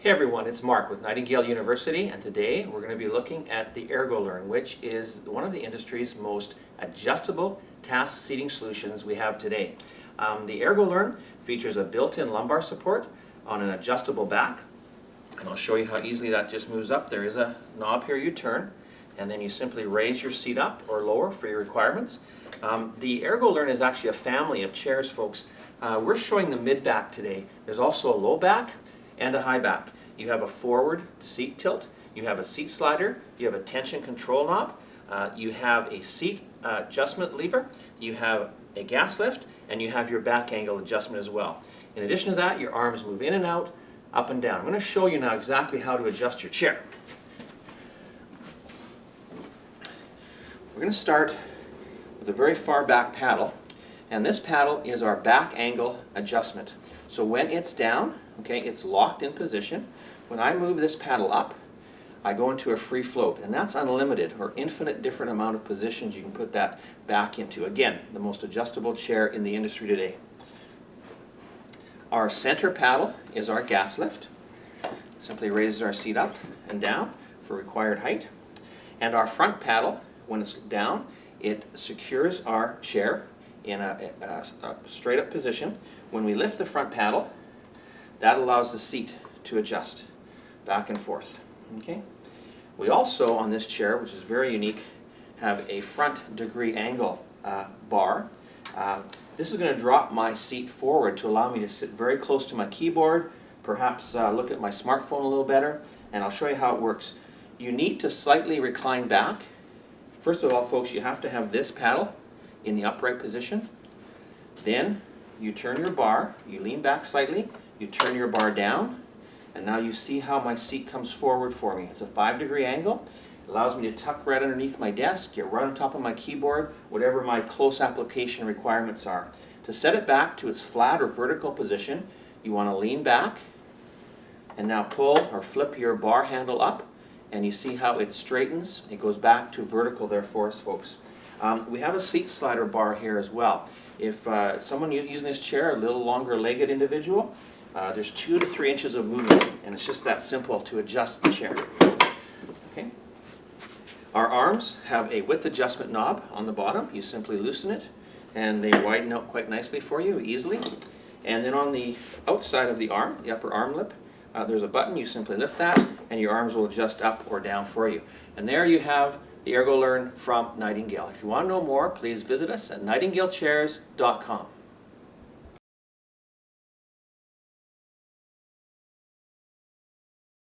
Hey everyone, it's Mark with Nightingale University, and today we're going to be looking at the Ergo-Learn, which is one of the industry's most adjustable task seating solutions we have today. The Ergo-Learn features a built-in lumbar support on an adjustable back, and I'll show you how easily that just moves up. There is a knob here you turn, and then you simply raise your seat up or lower for your requirements. The Ergo-Learn is actually a family of chairs, folks. We're showing the mid-back today. There's also a low back and a high back. You have a forward seat tilt, you have a seat slider, you have a tension control knob, you have a seat adjustment lever, you have a gas lift, and you have your back angle adjustment as well. In addition to that, your arms move in and out, up and down. I'm going to show you now exactly how to adjust your chair. We're going to start with a very far back paddle, and this paddle is our back angle adjustment. So when it's down, okay, it's locked in position. When I move this paddle up, I go into a free float, and that's unlimited or infinite different amount of positions you can put that back into. Again, the most adjustable chair in the industry today. Our center paddle is our gas lift. It simply raises our seat up and down for required height. And our front paddle, when it's down, it secures our chair in a straight up position. When we lift the front paddle, that allows the seat to adjust back and forth. Okay. We also, on this chair, which is very unique, have a front degree angle bar. This is going to drop my seat forward to allow me to sit very close to my keyboard, perhaps look at my smartphone a little better, and I'll show you how it works. You need to slightly recline back. First of all, folks, you have to have this paddle in the upright position. Then you turn your bar, you lean back slightly, you turn your bar down, and now you see how my seat comes forward for me. It's a 5-degree angle. It allows me to tuck right underneath my desk, get right on top of my keyboard, whatever my close application requirements are. To set it back to its flat or vertical position, you want to lean back and now pull or flip your bar handle up, and you see how it straightens. It goes back to vertical there for us, folks. We have a seat slider bar here as well. If someone using this chair, a little longer legged individual, there's 2 to 3 inches of movement, and it's just that simple to adjust the chair. Okay. Our arms have a width adjustment knob on the bottom. You simply loosen it, and they widen out quite nicely for you, easily. And then on the outside of the arm, the upper arm lip, there's a button. You simply lift that, and your arms will adjust up or down for you. And there you have the Ergo-Learn from Nightingale. If you want to know more, please visit us at nightingalechairs.com.